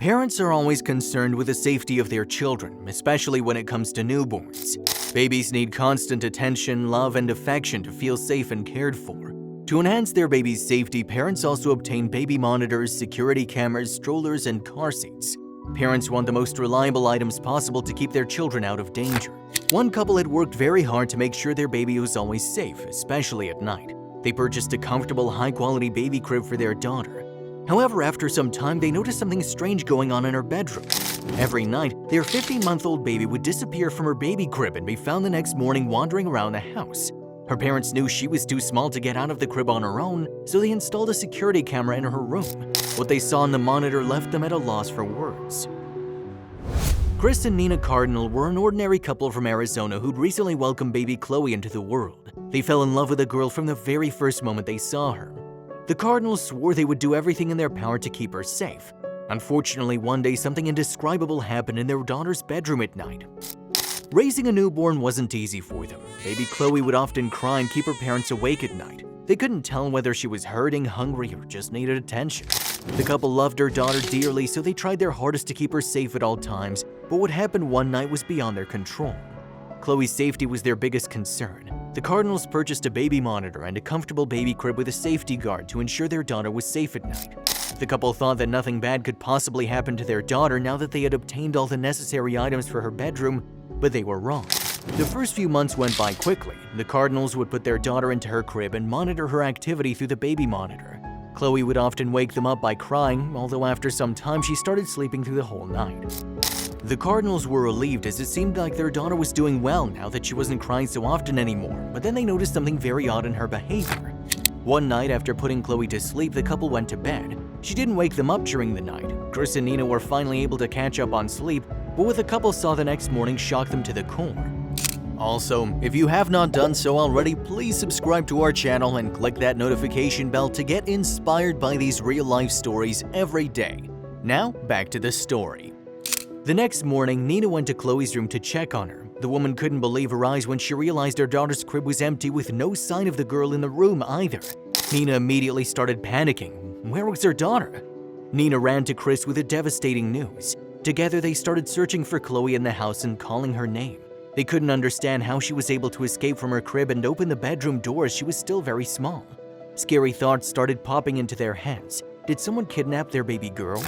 Parents are always concerned with the safety of their children, especially when it comes to newborns. Babies need constant attention, love, and affection to feel safe and cared for. To enhance their baby's safety, parents also obtain baby monitors, security cameras, strollers, and car seats. Parents want the most reliable items possible to keep their children out of danger. One couple had worked very hard to make sure their baby was always safe, especially at night. They purchased a comfortable, high-quality baby crib for their daughter. However, after some time, they noticed something strange going on in her bedroom. Every night, their 15-month-old baby would disappear from her baby crib and be found the next morning wandering around the house. Her parents knew she was too small to get out of the crib on her own, so they installed a security camera in her room. What they saw on the monitor left them at a loss for words. Chris and Nina Cardinal were an ordinary couple from Arizona who'd recently welcomed baby Chloe into the world. They fell in love with the girl from the very first moment they saw her. The Cardinals swore they would do everything in their power to keep her safe. Unfortunately, one day something indescribable happened in their daughter's bedroom at night. Raising a newborn wasn't easy for them. Baby Chloe would often cry and keep her parents awake at night. They couldn't tell whether she was hurting, hungry, or just needed attention. The couple loved their daughter dearly, so they tried their hardest to keep her safe at all times, but what happened one night was beyond their control. Chloe's safety was their biggest concern. The Cardinals purchased a baby monitor and a comfortable baby crib with a safety guard to ensure their daughter was safe at night. The couple thought that nothing bad could possibly happen to their daughter now that they had obtained all the necessary items for her bedroom, but they were wrong. The first few months went by quickly. The Cardinals would put their daughter into her crib and monitor her activity through the baby monitor. Chloe would often wake them up by crying, although after some time she started sleeping through the whole night. The Cardinals were relieved as it seemed like their daughter was doing well now that she wasn't crying so often anymore, but then they noticed something very odd in her behavior. One night after putting Chloe to sleep, the couple went to bed. She didn't wake them up during the night. Chris and Nina were finally able to catch up on sleep, but what the couple saw the next morning shocked them to the core. Also, if you have not done so already, please subscribe to our channel and click that notification bell to get inspired by these real-life stories every day. Now, back to the story. The next morning, Nina went to Chloe's room to check on her. The woman couldn't believe her eyes when she realized her daughter's crib was empty with no sign of the girl in the room either. Nina immediately started panicking. Where was her daughter? Nina ran to Chris with the devastating news. Together, they started searching for Chloe in the house and calling her name. They couldn't understand how she was able to escape from her crib and open the bedroom door as she was still very small. Scary thoughts started popping into their heads. Did someone kidnap their baby girl?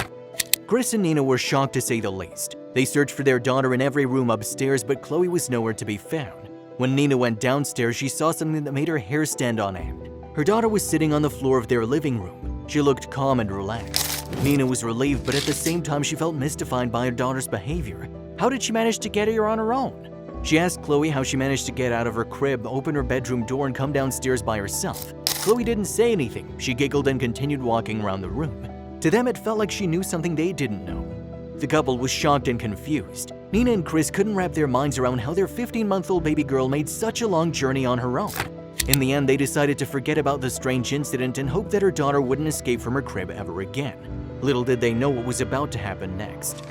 Chris and Nina were shocked to say the least. They searched for their daughter in every room upstairs, but Chloe was nowhere to be found. When Nina went downstairs, she saw something that made her hair stand on end. Her daughter was sitting on the floor of their living room. She looked calm and relaxed. Nina was relieved, but at the same time she felt mystified by her daughter's behavior. How did she manage to get here on her own? She asked Chloe how she managed to get out of her crib, open her bedroom door, and come downstairs by herself. Chloe didn't say anything. She giggled and continued walking around the room. To them, it felt like she knew something they didn't know. The couple was shocked and confused. Nina and Chris couldn't wrap their minds around how their 15-month-old baby girl made such a long journey on her own. In the end, they decided to forget about the strange incident and hope that her daughter wouldn't escape from her crib ever again. Little did they know what was about to happen next.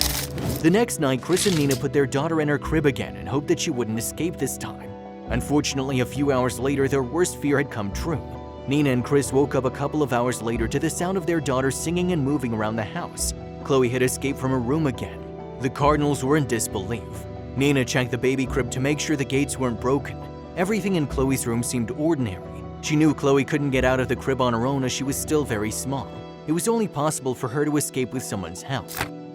The next night, Chris and Nina put their daughter in her crib again and hoped that she wouldn't escape this time. Unfortunately, a few hours later, their worst fear had come true. Nina and Chris woke up a couple of hours later to the sound of their daughter singing and moving around the house. Chloe had escaped from her room again. The Cardinals were in disbelief. Nina checked the baby crib to make sure the gates weren't broken. Everything in Chloe's room seemed ordinary. She knew Chloe couldn't get out of the crib on her own as she was still very small. It was only possible for her to escape with someone's help.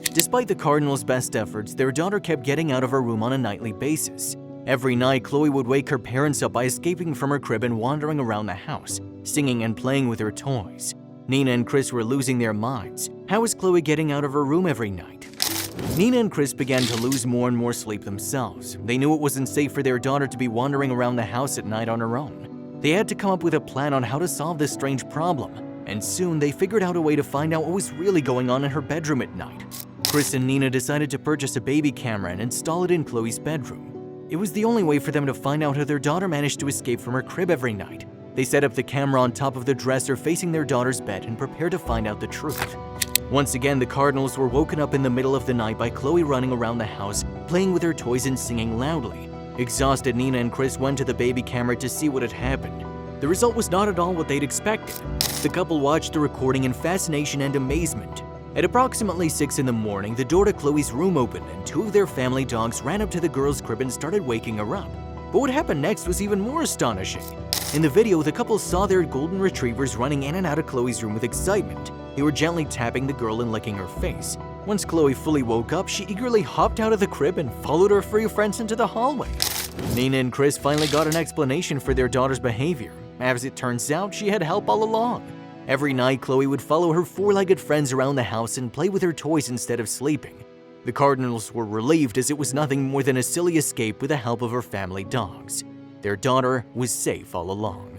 Despite the Cardinals' best efforts, their daughter kept getting out of her room on a nightly basis. Every night, Chloe would wake her parents up by escaping from her crib and wandering around the house, singing and playing with her toys. Nina and Chris were losing their minds. How was Chloe getting out of her room every night? Nina and Chris began to lose more and more sleep themselves. They knew it wasn't safe for their daughter to be wandering around the house at night on her own. They had to come up with a plan on how to solve this strange problem, and soon they figured out a way to find out what was really going on in her bedroom at night. Chris and Nina decided to purchase a baby camera and install it in Chloe's bedroom. It was the only way for them to find out how their daughter managed to escape from her crib every night. They set up the camera on top of the dresser facing their daughter's bed and prepared to find out the truth. Once again, the Cardinals were woken up in the middle of the night by Chloe running around the house, playing with her toys and singing loudly. Exhausted, Nina and Chris went to the baby camera to see what had happened. The result was not at all what they'd expected. The couple watched the recording in fascination and amazement. At approximately 6 in the morning, the door to Chloe's room opened and two of their family dogs ran up to the girl's crib and started waking her up. But what happened next was even more astonishing. In the video, the couple saw their golden retrievers running in and out of Chloe's room with excitement. They were gently tapping the girl and licking her face. Once Chloe fully woke up, she eagerly hopped out of the crib and followed her furry friends into the hallway. Nina and Chris finally got an explanation for their daughter's behavior. As it turns out, she had help all along. Every night, Chloe would follow her four-legged friends around the house and play with her toys instead of sleeping. The Cardinals were relieved as it was nothing more than a silly escape with the help of her family dogs. Their daughter was safe all along.